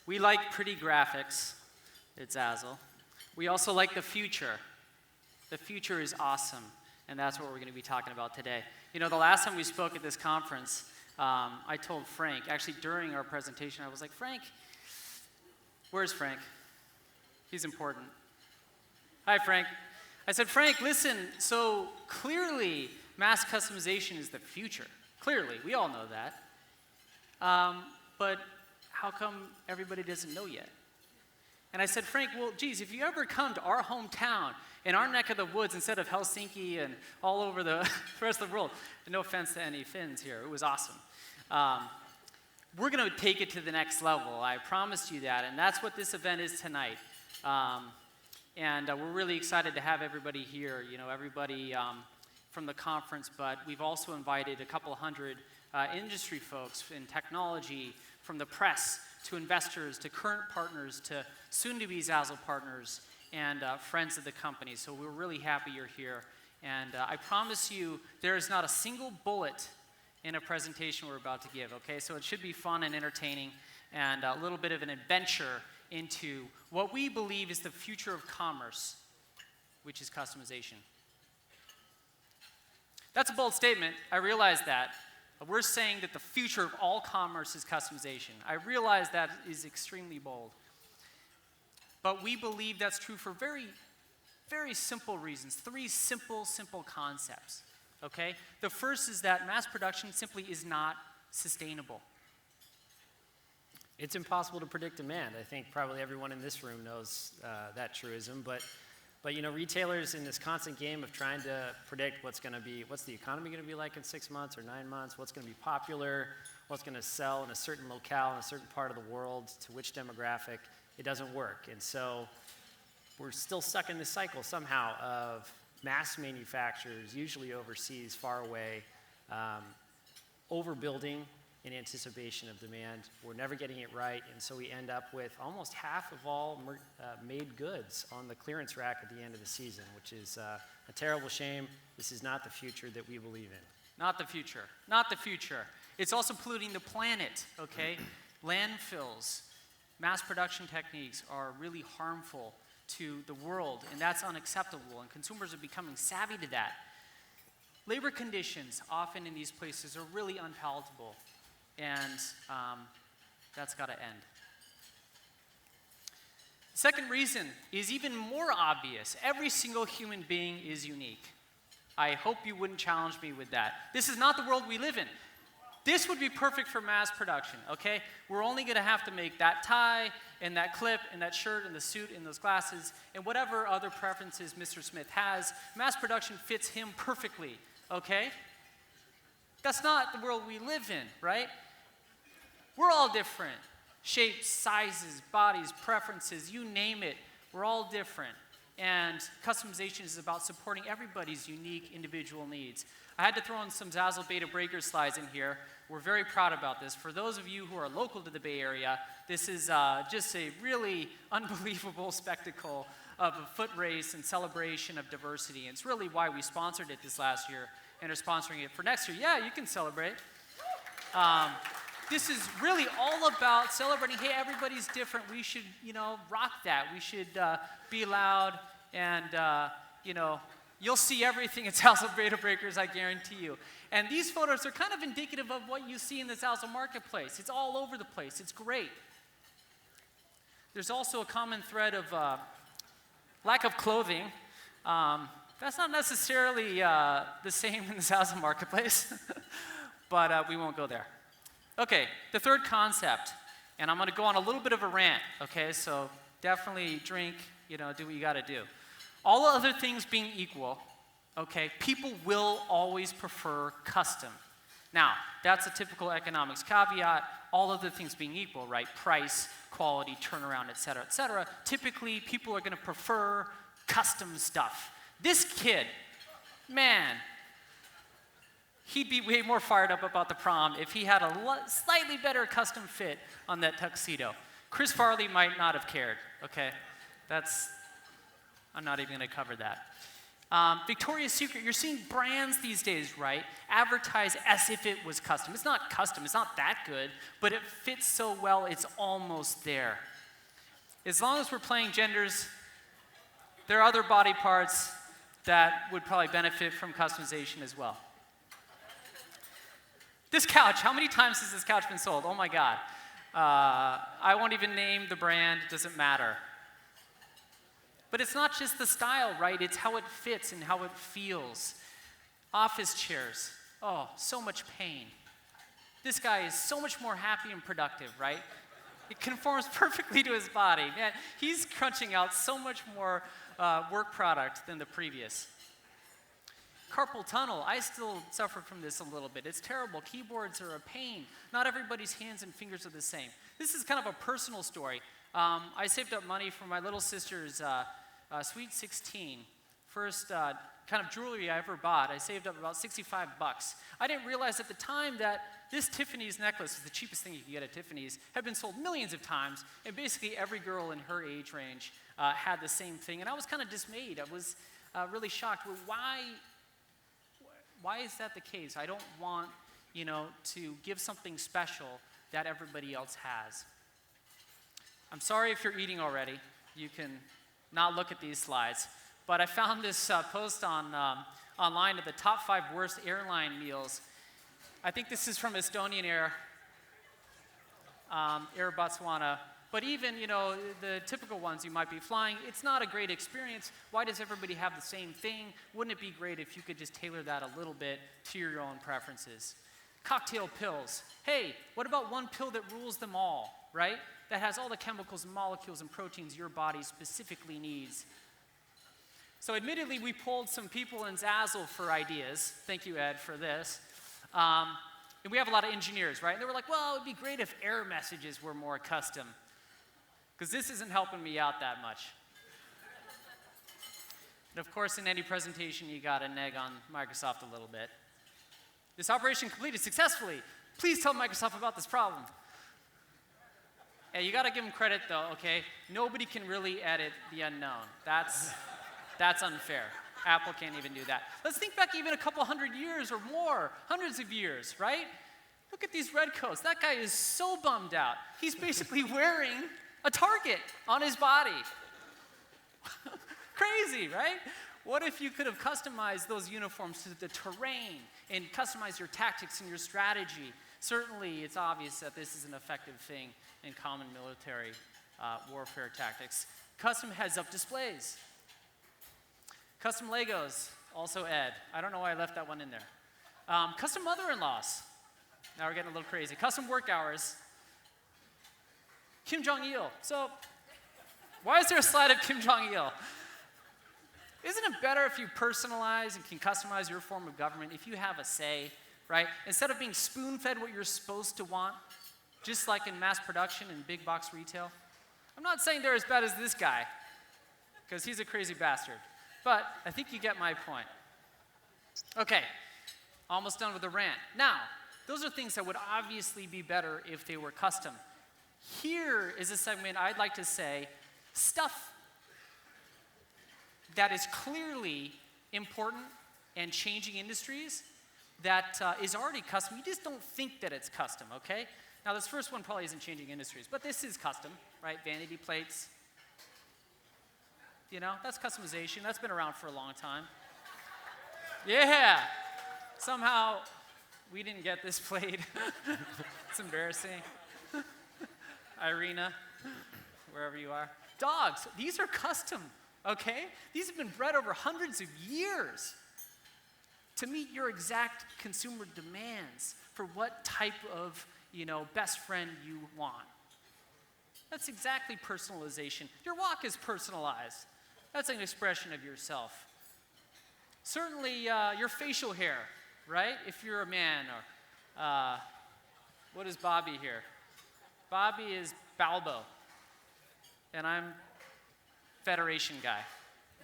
We like pretty graphics. It's Zazzle. We also like the future. The future is awesome, and that's what we're going to be talking about today. You know, the last time we spoke at this conference, I told Frank, actually during our presentation, I was like, Frank, where's Frank? He's important. Hi, Frank. I said, Frank, listen, so clearly mass customization is the future. Clearly, we all know that. But how come everybody doesn't know yet? And I said, Frank, well, geez, if you ever come to our hometown, in our neck of the woods, instead of Helsinki and all over the rest of the world, and no offense to any Finns here, it was awesome. We're going to take it to the next level. I promised you that, and that's what this event is tonight. And we're really excited to have everybody here, you know, everybody from the conference, but we've also invited a couple hundred industry folks in technology, from the press to investors to current partners to soon-to-be Zazzle partners and friends of the company. So we're really happy you're here. And I promise you there is not a single bullet in a presentation we're about to give, okay? So it should be fun and entertaining and a little bit of an adventure into what we believe is the future of commerce, which is customization. That's a bold statement. I realize that. We're saying that the future of all commerce is customization. I realize that is extremely bold. But we believe that's true for very, very simple reasons. Three simple concepts, okay? The first is that mass production simply is not sustainable. It's impossible to predict demand. I think probably everyone in this room knows that truism, but you know, retailers in this constant game of trying to predict what's the economy going to be like in 6 months or 9 months, what's going to be popular, what's going to sell in a certain locale in a certain part of the world to which demographic, it doesn't work. And so we're still stuck in this cycle somehow of mass manufacturers, usually overseas, far away, overbuilding in anticipation of demand. We're never getting it right, and so we end up with almost half of all made goods on the clearance rack at the end of the season, which is a terrible shame. This is not the future that we believe in. Not the future. Not the future. It's also polluting the planet, okay? Landfills, mass production techniques are really harmful to the world, and that's unacceptable, and consumers are becoming savvy to that. Labor conditions often in these places are really unpalatable. And that's got to end. Second reason is even more obvious. Every single human being is unique. I hope you wouldn't challenge me with that. This is not the world we live in. This would be perfect for mass production, okay? We're only going to have to make that tie and that clip and that shirt and the suit and those glasses and whatever other preferences Mr. Smith has. Mass production fits him perfectly, okay? That's not the world we live in, right? We're all different. Shapes, sizes, bodies, preferences, you name it. We're all different. And customization is about supporting everybody's unique individual needs. I had to throw in some Zazzle Beta Breaker slides in here. We're very proud about this. For those of you who are local to the Bay Area, this is just a really unbelievable spectacle of a foot race and celebration of diversity. And it's really why we sponsored it this last year and are sponsoring it for next year. Yeah, you can celebrate. This is really all about celebrating, hey, everybody's different. We should, you know, rock that. We should be loud and, you know, you'll see everything at Zazzle Beta Breakers, I guarantee you. And these photos are kind of indicative of what you see in the Zazzle marketplace. It's all over the place. It's great. There's also a common thread of lack of clothing. That's not necessarily the same in the Zazzle marketplace, but we won't go there. Okay, the third concept, and I'm going to go on a little bit of a rant, okay? So definitely drink, you know, do what you got to do. All other things being equal, okay, people will always prefer custom. Now, that's a typical economics caveat. All other things being equal, right? Price, quality, turnaround, et cetera, typically people are going to prefer custom stuff. This kid, man, he'd be way more fired up about the prom if he had a slightly better custom fit on that tuxedo. Chris Farley might not have cared, okay? I'm not even going to cover that. Victoria's Secret, you're seeing brands these days, right, advertise as if it was custom. It's not custom, it's not that good, but it fits so well, it's almost there. As long as we're playing genders, there are other body parts that would probably benefit from customization as well. This couch, how many times has this couch been sold? Oh my God. I won't even name the brand, it doesn't matter. But it's not just the style, right? It's how it fits and how it feels. Office chairs, oh, so much pain. This guy is so much more happy and productive, right? It conforms perfectly to his body. Man, he's crunching out so much more work product than the previous. Carpal tunnel, I still suffer from this a little bit. It's terrible. Keyboards are a pain. Not everybody's hands and fingers are the same. This is kind of a personal story. I saved up money for my little sister's Sweet 16. First kind of jewelry I ever bought. I saved up about 65 bucks. I didn't realize at the time that this Tiffany's necklace, the cheapest thing you can get at Tiffany's, had been sold millions of times, and basically every girl in her age range had the same thing. And I was kind of dismayed. I was really shocked. Well, why is that the case? I don't want, to give something special that everybody else has. I'm sorry if you're eating already. You can not look at these slides. But I found this post online of the top 5 worst airline meals. I think this is from Estonian Air Botswana. But even, the typical ones you might be flying, it's not a great experience. Why does everybody have the same thing? Wouldn't it be great if you could just tailor that a little bit to your own preferences? Cocktail pills. Hey, what about one pill that rules them all, right? That has all the chemicals and molecules and proteins your body specifically needs. So admittedly, we polled some people in Zazzle for ideas. Thank you, Ed, for this. And we have a lot of engineers, right? And they were like, well, it would be great if error messages were more custom. Because this isn't helping me out that much. And of course, in any presentation, you got to neg on Microsoft a little bit. This operation completed successfully. Please tell Microsoft about this problem. Yeah, you got to give them credit, though, okay? Nobody can really edit the unknown. That's unfair. Apple can't even do that. Let's think back even a couple hundred years or more, hundreds of years, right? Look at these red coats. That guy is so bummed out. He's basically wearing a target on his body. Crazy, right? What if you could have customized those uniforms to the terrain and customized your tactics and your strategy? Certainly, it's obvious that this is an effective thing in common military warfare tactics. Custom heads-up displays. Custom Legos, also Ed. I don't know why I left that one in there. Custom mother-in-laws. Now we're getting a little crazy. Custom work hours. Kim Jong-il. So, why is there a slide of Kim Jong-il? Isn't it better if you personalize and can customize your form of government, if you have a say, right? Instead of being spoon-fed what you're supposed to want, just like in mass production and big box retail? I'm not saying they're as bad as this guy, because he's a crazy bastard. But I think you get my point. Okay, almost done with the rant. Now, those are things that would obviously be better if they were custom. Here is a segment I'd like to say, stuff that is clearly important and changing industries that is already custom. You just don't think that it's custom, okay? Now, this first one probably isn't changing industries, but this is custom, right? Vanity plates. That's customization. That's been around for a long time. Yeah. Somehow, we didn't get this plate. It's embarrassing. Irina, wherever you are. Dogs. These are custom, okay? These have been bred over hundreds of years to meet your exact consumer demands for what type of, best friend you want. That's exactly personalization. Your walk is personalized. That's an expression of yourself. Certainly, your facial hair, right? If you're a man, or what is Bobby here? Bobby is Balbo, and I'm Federation guy.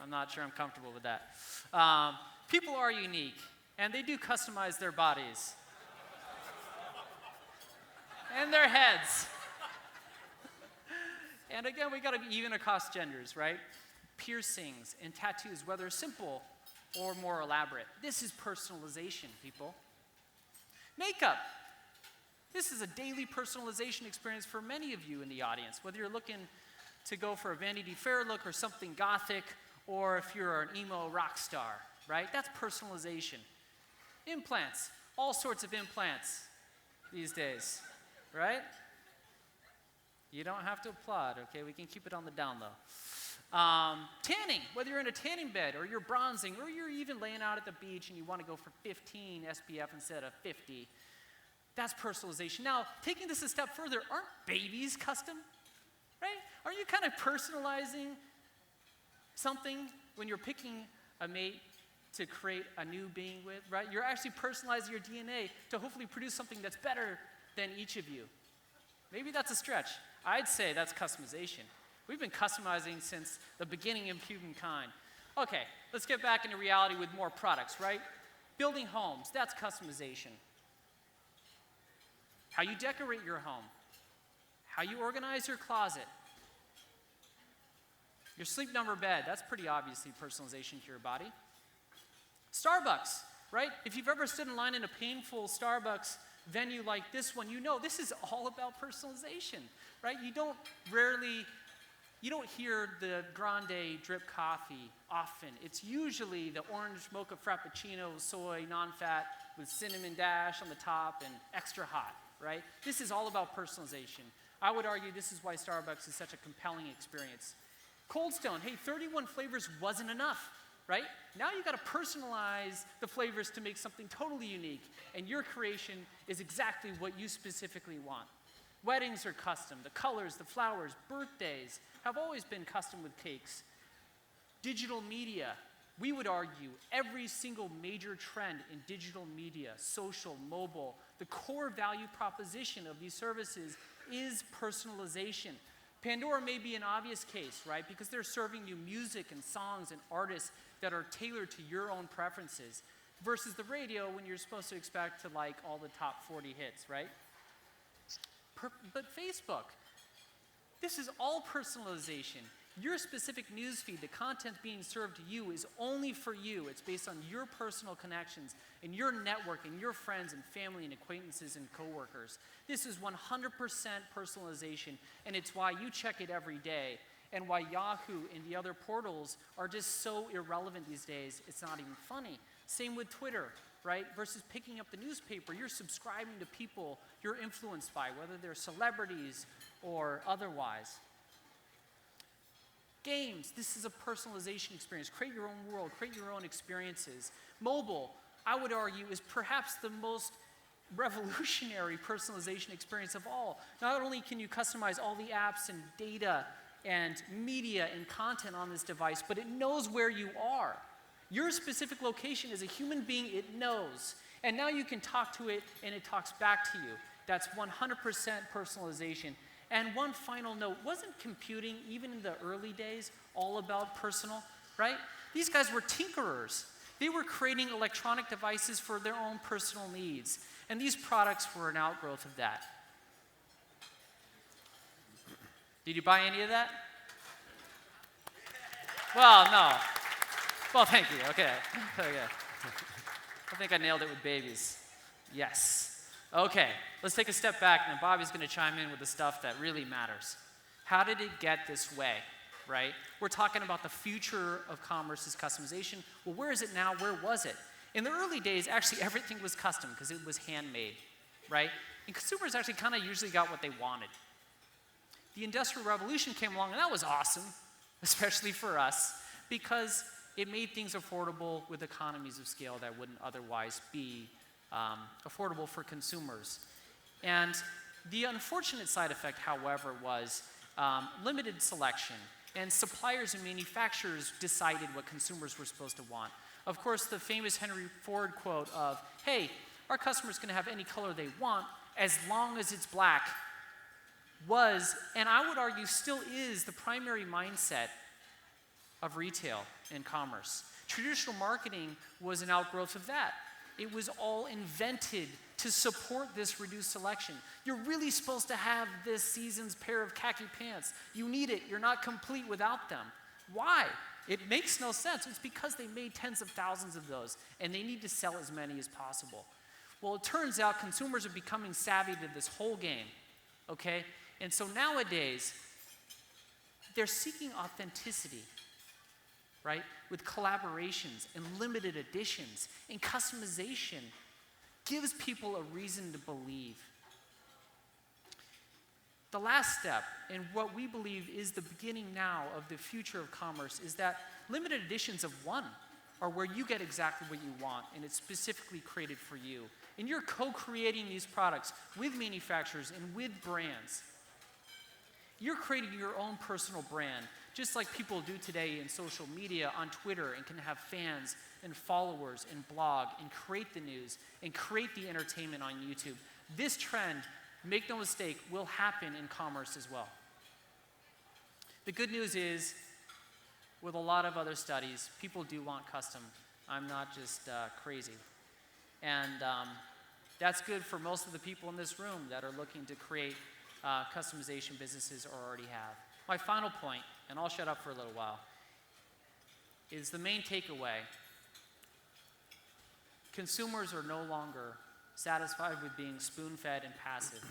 I'm not sure I'm comfortable with that. People are unique, and they do customize their bodies and their heads. And again, we got to be even across genders, right? Piercings and tattoos, whether simple or more elaborate. This is personalization, people. Makeup. This is a daily personalization experience for many of you in the audience, whether you're looking to go for a Vanity Fair look or something gothic, or if you're an emo rock star, right? That's personalization. Implants, all sorts of implants these days, right? You don't have to applaud, okay? We can keep it on the down low. Tanning, whether you're in a tanning bed or you're bronzing or you're even laying out at the beach and you want to go for 15 SPF instead of 50, that's personalization. Now, taking this a step further, aren't babies custom, right? Aren't you kind of personalizing something when you're picking a mate to create a new being with, right? You're actually personalizing your DNA to hopefully produce something that's better than each of you. Maybe that's a stretch. I'd say that's customization. We've been customizing since the beginning of humankind. Okay, let's get back into reality with more products, right? Building homes, that's customization. How you decorate your home, how you organize your closet, your sleep number bed, that's pretty obviously personalization to your body. Starbucks, right? If you've ever stood in line in a painful Starbucks venue like this one, you know this is all about personalization, right? You don't hear the grande drip coffee often. It's usually the orange mocha frappuccino, soy, non-fat, with cinnamon dash on the top and extra hot, right? This is all about personalization. I would argue this is why Starbucks is such a compelling experience. Cold Stone, hey, 31 flavors wasn't enough, right? Now you got to personalize the flavors to make something totally unique, and your creation is exactly what you specifically want. Weddings are custom. The colors, the flowers, birthdays have always been custom with cakes. Digital media, we would argue every single major trend in digital media, social, mobile, the core value proposition of these services is personalization. Pandora may be an obvious case, right? Because they're serving you music and songs and artists that are tailored to your own preferences versus the radio when you're supposed to expect to like all the top 40 hits, right? But Facebook, this is all personalization. Your specific newsfeed, the content being served to you is only for you. It's based on your personal connections and your network and your friends and family and acquaintances and coworkers. This is 100% personalization, and it's why you check it every day and why Yahoo and the other portals are just so irrelevant these days, it's not even funny. Same with Twitter, right? Versus picking up the newspaper, you're subscribing to people you're influenced by, whether they're celebrities or otherwise. Games, this is a personalization experience. Create your own world, create your own experiences. Mobile, I would argue, is perhaps the most revolutionary personalization experience of all. Not only can you customize all the apps and data and media and content on this device, but it knows where you are. Your specific location as a human being, it knows. And now you can talk to it and it talks back to you. That's 100% personalization. And one final note, wasn't computing, even in the early days, all about personal, right? These guys were tinkerers. They were creating electronic devices for their own personal needs. And these products were an outgrowth of that. Did you buy any of that? Well, no. Well, thank you. Okay. I think I nailed it with babies. Yes. Okay, let's take a step back, and Bobby's going to chime in with the stuff that really matters. How did it get this way, right? We're talking about the future of commerce is customization. Well, where is it now? Where was it? In the early days, actually, everything was custom because it was handmade, right? And consumers actually kind of usually got what they wanted. The Industrial Revolution came along, and that was awesome, especially for us, because it made things affordable with economies of scale that wouldn't otherwise be affordable for consumers. And the unfortunate side effect, however, was limited selection. And suppliers and manufacturers decided what consumers were supposed to want. Of course, the famous Henry Ford quote of, hey, our customers can have any color they want as long as it's black, was, and I would argue still is, the primary mindset of retail and commerce. Traditional marketing was an outgrowth of that. It was all invented to support this reduced selection. You're really supposed to have this season's pair of khaki pants. You need it. You're not complete without them. Why? It makes no sense. It's because they made tens of thousands of those, and they need to sell as many as possible. Well, it turns out consumers are becoming savvy to this whole game, okay? And so nowadays, they're seeking authenticity, right? With collaborations and limited editions and customization gives people a reason to believe. The last step, and what we believe is the beginning now of the future of commerce, is that limited editions of one are where you get exactly what you want, and it's specifically created for you. And you're co-creating these products with manufacturers and with brands. You're creating your own personal brand, just like people do today in social media, on Twitter, and can have fans and followers and blog and create the news and create the entertainment on YouTube. This trend, make no mistake, will happen in commerce as well. The good news is, with a lot of other studies, people do want custom. I'm not just crazy. And that's good for most of the people in this room that are looking to create customization businesses or already have. My final point, and I'll shut up for a little while, is the main takeaway. Consumers are no longer satisfied with being spoon-fed and passive.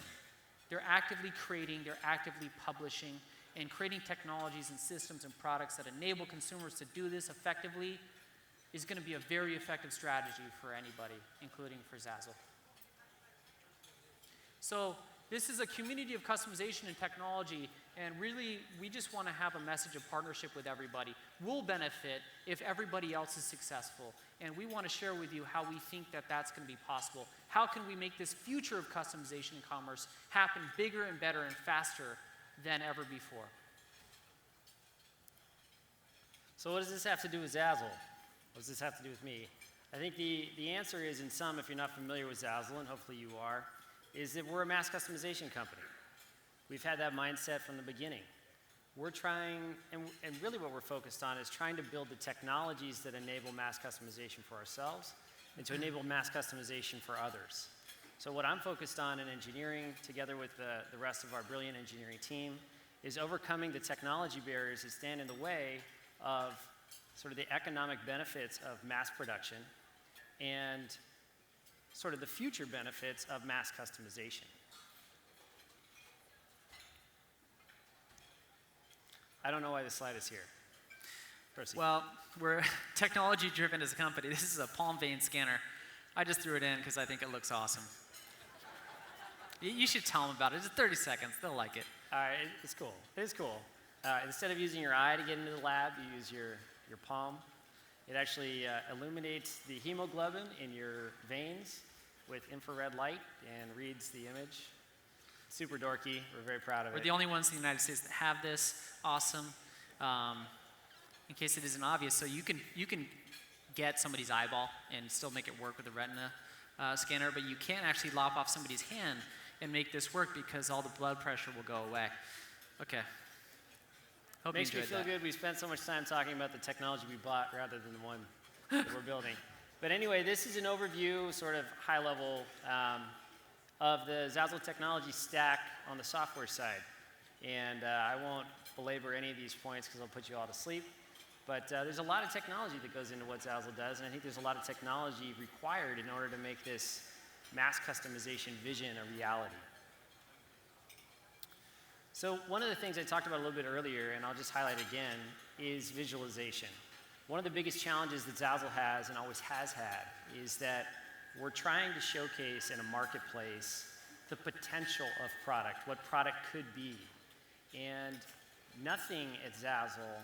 They're actively creating, they're actively publishing, and creating technologies and systems and products that enable consumers to do this effectively is going to be a very effective strategy for anybody, including for Zazzle. So this is a community of customization and technology, and really, we just want to have a message of partnership with everybody. We'll benefit if everybody else is successful, and we want to share with you how we think that that's going to be possible. How can we make this future of customization and commerce happen bigger and better and faster than ever before? So what does this have to do with Zazzle? What does this have to do with me? I think the answer is, in sum, if you're not familiar with Zazzle, and hopefully you are, is that we're a mass customization company. We've had that mindset from the beginning. We're trying, and really what we're focused on is trying to build the technologies that enable mass customization for ourselves and to enable mass customization for others. So what I'm focused on in engineering, together with the rest of our brilliant engineering team, is overcoming the technology barriers that stand in the way of sort of the economic benefits of mass production and sort of the future benefits of mass customization. I don't know why this slide is here. Proceed. Well, we're technology-driven as a company. This is a palm vein scanner. I just threw it in because I think it looks awesome. You should tell them about it. It's 30 seconds. They'll like it. All right, it's cool. It is cool. Instead of using your eye to get into the lab, you use your palm. It actually illuminates the hemoglobin in your veins with infrared light and reads the image. Super dorky. We're very proud of it. We're the only ones in the United States that have this. Awesome. In case it isn't obvious, so you can get somebody's eyeball and still make it work with the retina scanner, but you can't actually lop off somebody's hand and make this work because all the blood pressure will go away. Okay. Hope Makes you me enjoyed feel good we spent so much time talking about the technology we bought rather than the one that we're building. But anyway, this is an overview, sort of high level, of the Zazzle technology stack on the software side. And I won't belabor any of these points because I'll put you all to sleep. But there's a lot of technology that goes into what Zazzle does, and I think there's a lot of technology required in order to make this mass customization vision a reality. So one of the things I talked about a little bit earlier, and I'll just highlight again, is visualization. One of the biggest challenges that Zazzle has and always has had is that we're trying to showcase in a marketplace the potential of product, what product could be. And nothing at Zazzle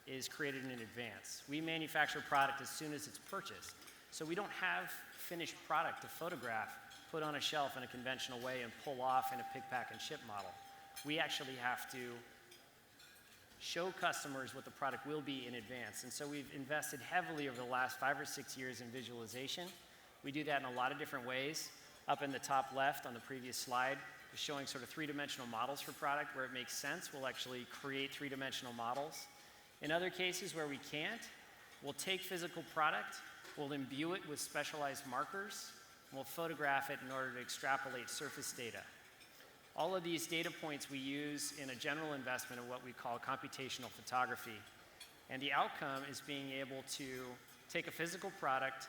is created in advance. We manufacture product as soon as it's purchased. So we don't have finished product to photograph, put on a shelf in a conventional way, and pull off in a pick, pack, and ship model. We actually have to show customers what the product will be in advance. And so we've invested heavily over the last 5 or 6 years in visualization. We do that in a lot of different ways. Up in the top left on the previous slide, we're showing sort of three-dimensional models for product. Where it makes sense, we'll actually create three-dimensional models. In other cases where we can't, we'll take physical product, we'll imbue it with specialized markers, and we'll photograph it in order to extrapolate surface data. All of these data points we use in a general investment in what we call computational photography. And the outcome is being able to take a physical product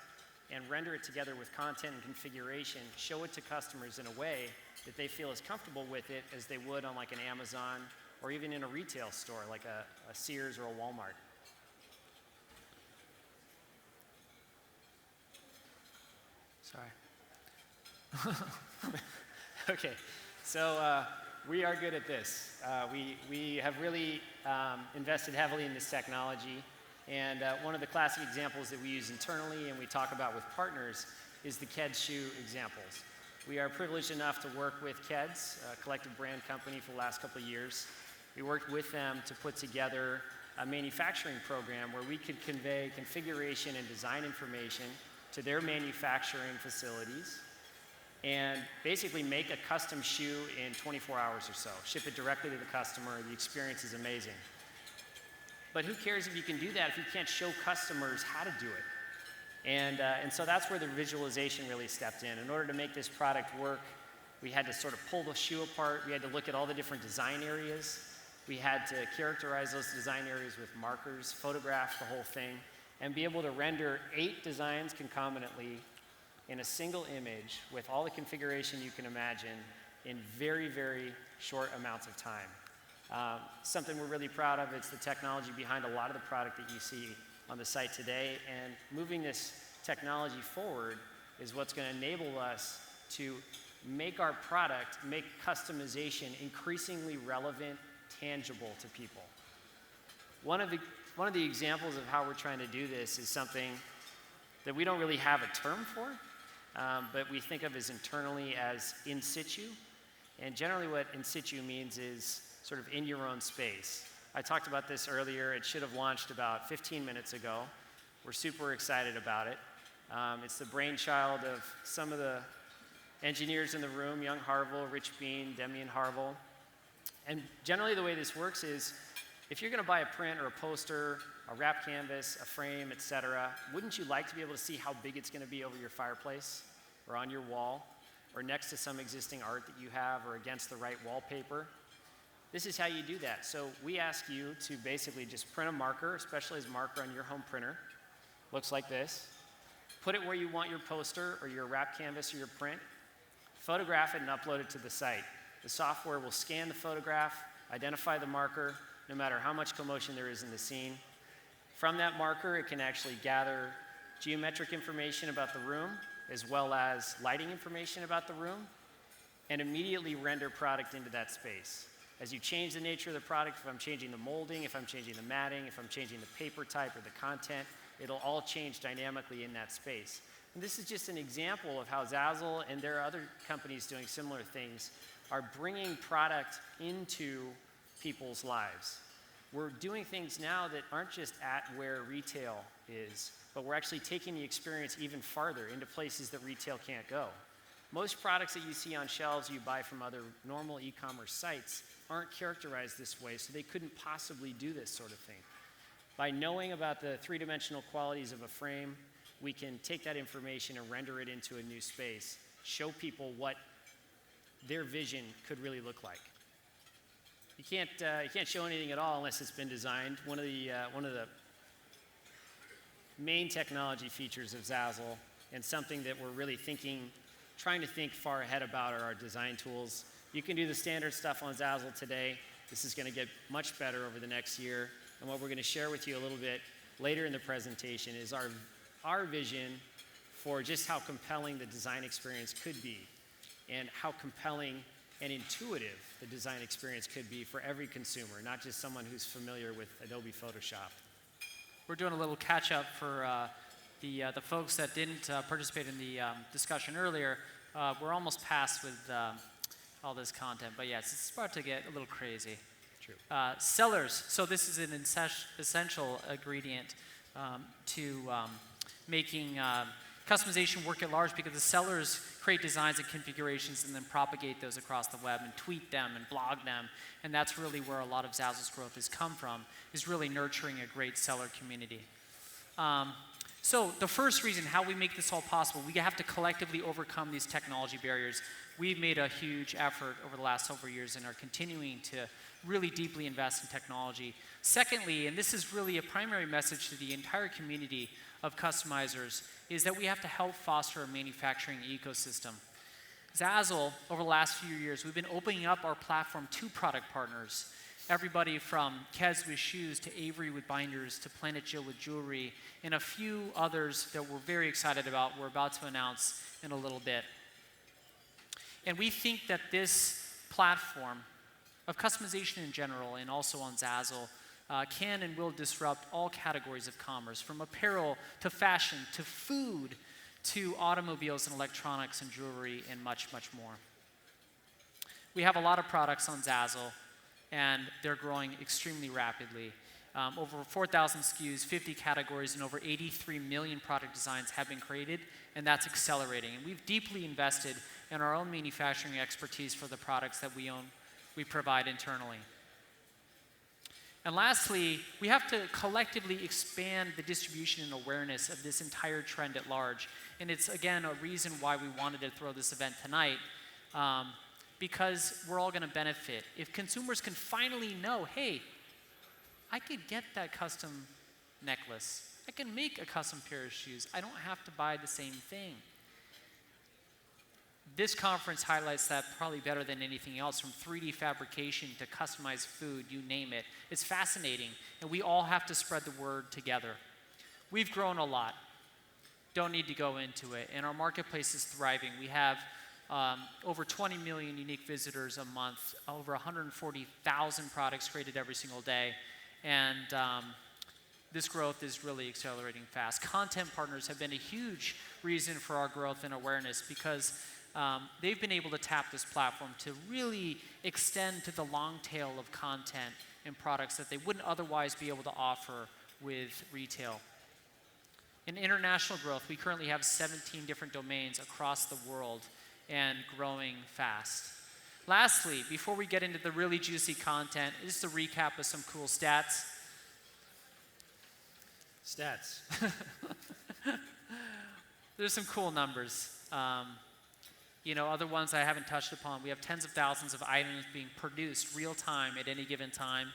and render it together with content and configuration, show it to customers in a way that they feel as comfortable with it as they would on like an Amazon or even in a retail store like a Sears or a Walmart. Sorry. Okay, so we are good at this. We have really invested heavily in this technology, and one of the classic examples that we use internally and we talk about with partners is the Keds shoe examples. We are privileged enough to work with Keds, a collective brand company, for the last couple of years. We worked with them to put together a manufacturing program where we could convey configuration and design information to their manufacturing facilities and basically make a custom shoe in 24 hours or so, ship it directly to the customer. The experience is amazing. But who cares if you can do that if you can't show customers how to do it? And so that's where the visualization really stepped in. In order to make this product work, we had to sort of pull the shoe apart. We had to look at all the different design areas. We had to characterize those design areas with markers, photograph the whole thing, and be able to render 8 designs concomitantly in a single image with all the configuration you can imagine in very, very short amounts of time. Something we're really proud of. It's the technology behind a lot of the product that you see on the site today, and moving this technology forward is what's going to enable us to make our product, make customization increasingly relevant, tangible to people. One of the examples of how we're trying to do this is something that we don't really have a term for, but we think of as internally as in situ. And generally what in situ means is sort of in your own space. I talked about this earlier. It should have launched about 15 minutes ago. We're super excited about it. It's the brainchild of some of the engineers in the room, Young Harville, Rich Bean, Demian Harville. And generally the way this works is if you're going to buy a print or a poster, a wrap canvas, a frame, etc., wouldn't you like to be able to see how big it's going to be over your fireplace or on your wall or next to some existing art that you have or against the right wallpaper? This is how you do that. So we ask you to basically just print a marker, a specialized marker on your home printer. Looks like this. Put it where you want your poster or your wrap canvas or your print. Photograph it and upload it to the site. The software will scan the photograph, identify the marker, no matter how much commotion there is in the scene. From that marker, it can actually gather geometric information about the room, as well as lighting information about the room, and immediately render product into that space. As you change the nature of the product, if I'm changing the molding, if I'm changing the matting, if I'm changing the paper type or the content, it'll all change dynamically in that space. And this is just an example of how Zazzle, and there are other companies doing similar things, are bringing product into people's lives. We're doing things now that aren't just at where retail is, but we're actually taking the experience even farther into places that retail can't go. Most products that you see on shelves you buy from other normal e-commerce sites aren't characterized this way, so they couldn't possibly do this sort of thing. By knowing about the three-dimensional qualities of a frame, we can take that information and render it into a new space, show people what their vision could really look like. You can't show anything at all unless it's been designed. One of the main technology features of Zazzle, and something that we're really trying to think far ahead about, are our design tools. You can do the standard stuff on Zazzle today. This is going to get much better over the next year. And what we're going to share with you a little bit later in the presentation is our vision for just how compelling the design experience could be, and how compelling and intuitive the design experience could be for every consumer, not just someone who's familiar with Adobe Photoshop. We're doing a little catch-up for the folks that didn't participate in the discussion earlier. We're almost past with all this content, but yes, it's about to get a little crazy. True. Sellers. So this is an essential ingredient to making customization work at large, because the sellers create designs and configurations and then propagate those across the web and tweet them and blog them. And that's really where a lot of Zazzle's growth has come from, is really nurturing a great seller community. So the first reason how we make this all possible, we have to collectively overcome these technology barriers. We've made a huge effort over the last several years and are continuing to really deeply invest in technology. Secondly, and this is really a primary message to the entire community of customizers, is that we have to help foster a manufacturing ecosystem. Zazzle, over the last few years, we've been opening up our platform to product partners. Everybody from Kez with shoes to Avery with binders to Planet Jill with jewelry, and a few others that we're very excited about, we're about to announce in a little bit. And we think that this platform of customization in general, and also on Zazzle, can and will disrupt all categories of commerce, from apparel to fashion to food to automobiles and electronics and jewelry and much, much more. We have a lot of products on Zazzle, and they're growing extremely rapidly. Over 4,000 SKUs, 50 categories, and over 83 million product designs have been created, and that's accelerating. And we've deeply invested in our own manufacturing expertise for the products that we provide internally. And lastly, we have to collectively expand the distribution and awareness of this entire trend at large. And it's, again, a reason why we wanted to throw this event tonight, because we're all going to benefit. If consumers can finally know, hey, I could get that custom necklace. I can make a custom pair of shoes. I don't have to buy the same thing. This conference highlights that probably better than anything else, from 3D fabrication to customized food, you name it. It's fascinating, and we all have to spread the word together. We've grown a lot. Don't need to go into it. And our marketplace is thriving. We have over 20 million unique visitors a month, over 140,000 products created every single day. And this growth is really accelerating fast. Content partners have been a huge reason for our growth and awareness, because they've been able to tap this platform to really extend to the long tail of content and products that they wouldn't otherwise be able to offer with retail. In international growth, we currently have 17 different domains across the world and growing fast. Lastly, before we get into the really juicy content, just a recap of some cool stats. Stats. There's some cool numbers. Other ones I haven't touched upon. We have tens of thousands of items being produced real time at any given time.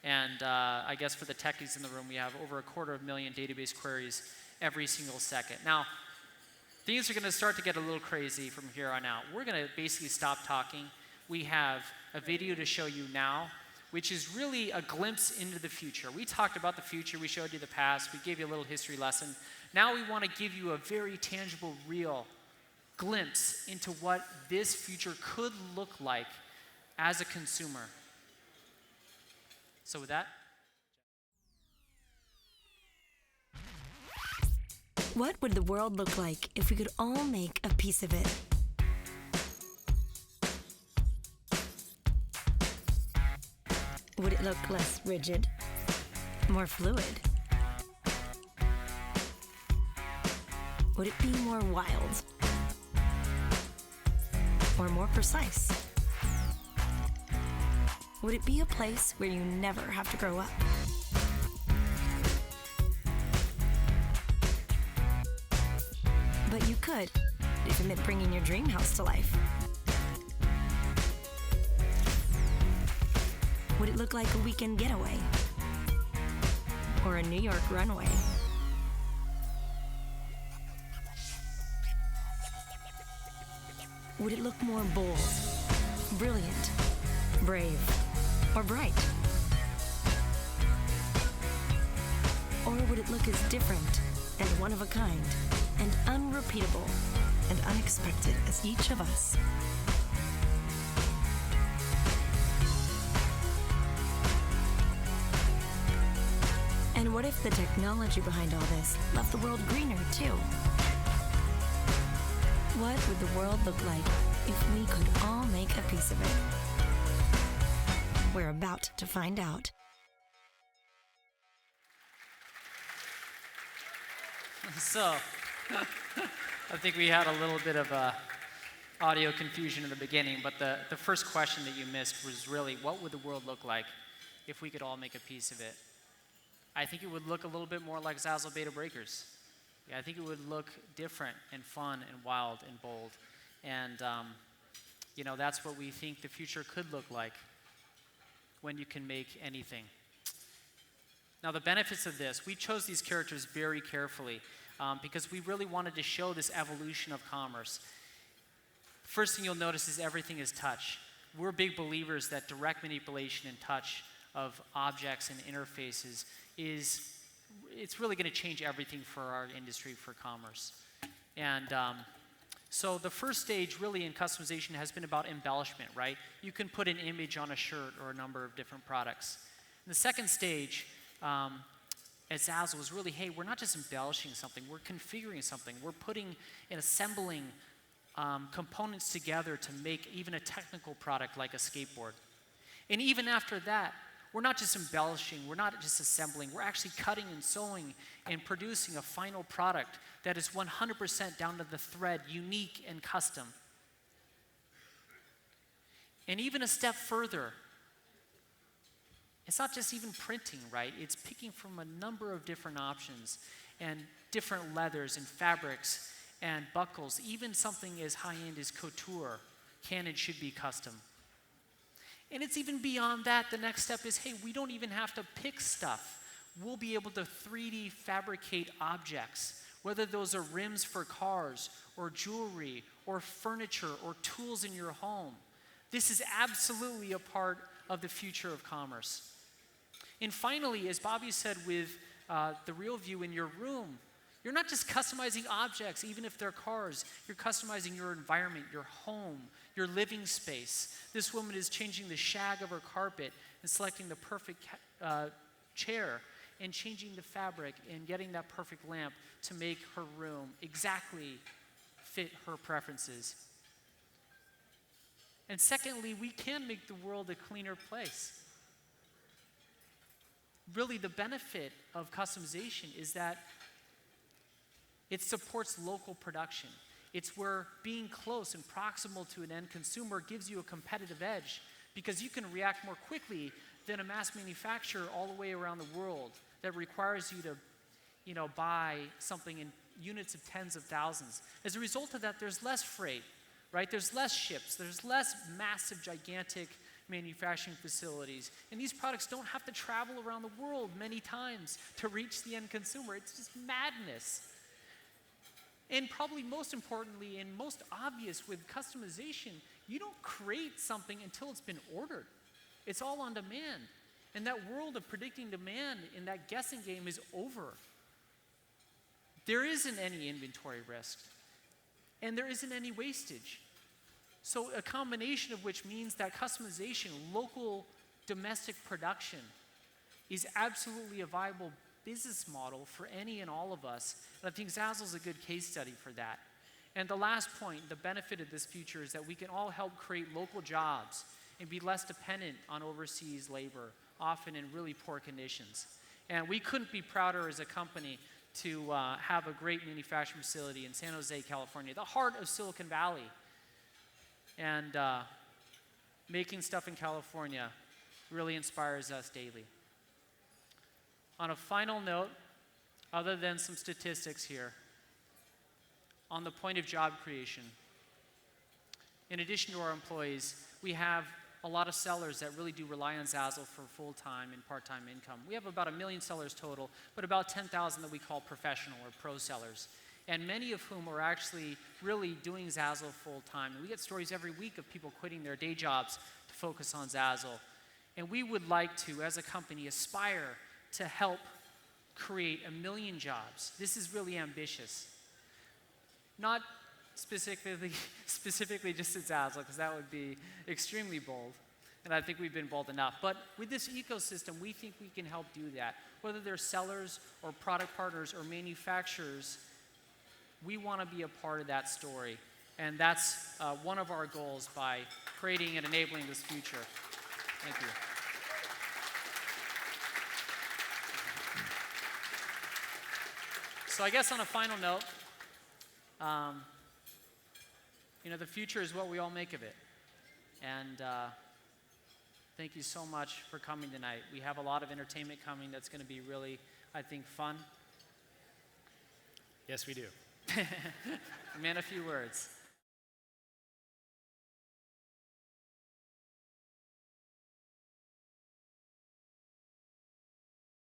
And I guess for the techies in the room, we have over 250,000 database queries every single second. Now, things are going to start to get a little crazy from here on out. We're going to basically stop talking. We have a video to show you now, which is really a glimpse into the future. We talked about the future. We showed you the past. We gave you a little history lesson. Now we want to give you a very tangible, real glimpse into what this future could look like as a consumer. So with that. What would the world look like if we could all make a piece of it? Would it look less rigid, more fluid? Would it be more wild, or more precise? Would it be a place where you never have to grow up? But you could, if it meant bringing your dream house to life. Would it look like a weekend getaway? Or a New York runway? Would it look more bold, brilliant, brave, or bright? Or would it look as different and one of a kind and unrepeatable and unexpected as each of us? And what if the technology behind all this left the world greener too? What would the world look like if we could all make a piece of it? We're about to find out. So, I think we had a little bit of audio confusion in the beginning, but the first question that you missed was really, what would the world look like if we could all make a piece of it? I think it would look a little bit more like Zazzle Beta Breakers. Yeah, I think it would look different and fun and wild and bold. And, that's what we think the future could look like. when you can make anything. Now, the benefits of this, we chose these characters very carefully because we really wanted to show this evolution of commerce. First thing you'll notice is everything is touch. We're big believers that direct manipulation and touch of objects and interfaces it's really going to change everything for our industry, for commerce. And so the first stage really in customization has been about embellishment, right? You can put an image on a shirt or a number of different products. And the second stage at Zazzle was really, hey, we're not just embellishing something, we're configuring something. We're putting and assembling components together to make even a technical product like a skateboard. And even after that, we're not just embellishing, we're not just assembling, we're actually cutting and sewing and producing a final product that is 100% down to the thread, unique and custom. And even a step further, it's not just even printing, right? It's picking from a number of different options and different leathers and fabrics and buckles. Even something as high-end as couture can and should be custom. And it's even beyond that. The next step is, hey, we don't even have to pick stuff. We'll be able to 3D fabricate objects, whether those are rims for cars or jewelry or furniture or tools in your home. This is absolutely a part of the future of commerce. And finally, as Bobby said with the real view in your room, you're not just customizing objects, even if they're cars. You're customizing your environment, your home, your living space. This woman is changing the shag of her carpet and selecting the perfect chair and changing the fabric and getting that perfect lamp to make her room exactly fit her preferences. And secondly, we can make the world a cleaner place. Really, the benefit of customization is that it supports local production. It's where being close and proximal to an end consumer gives you a competitive edge because you can react more quickly than a mass manufacturer all the way around the world that requires you to buy something in units of tens of thousands. As a result of that, there's less freight, right? There's less ships. There's less massive, gigantic manufacturing facilities. And these products don't have to travel around the world many times to reach the end consumer. It's just madness. And probably most importantly and most obvious with customization, you don't create something until it's been ordered. It's all on demand. And that world of predicting demand in that guessing game is over. There isn't any inventory risk. And there isn't any wastage. So a combination of which means that customization, local domestic production, is absolutely a viable business model for any and all of us. And I think Zazzle is a good case study for that. And the last point, the benefit of this future is that we can all help create local jobs and be less dependent on overseas labor, often in really poor conditions. And we couldn't be prouder as a company to have a great manufacturing facility in San Jose, California, the heart of Silicon Valley. And making stuff in California really inspires us daily. On a final note, other than some statistics here, on the point of job creation, in addition to our employees, we have a lot of sellers that really do rely on Zazzle for full-time and part-time income. We have about 1 million sellers total, but about 10,000 that we call professional or pro sellers, and many of whom are actually really doing Zazzle full-time. And we get stories every week of people quitting their day jobs to focus on Zazzle. And we would like to, as a company, aspire to help create 1 million jobs. This is really ambitious. Not specifically just at Zazzle, because that would be extremely bold, and I think we've been bold enough. But with this ecosystem, we think we can help do that. Whether they're sellers or product partners or manufacturers, we want to be a part of that story. And that's one of our goals by creating and enabling this future. Thank you. So I guess on a final note, the future is what we all make of it. And thank you so much for coming tonight. We have a lot of entertainment coming that's going to be really, I think, fun. Yes, we do. Man, a few words.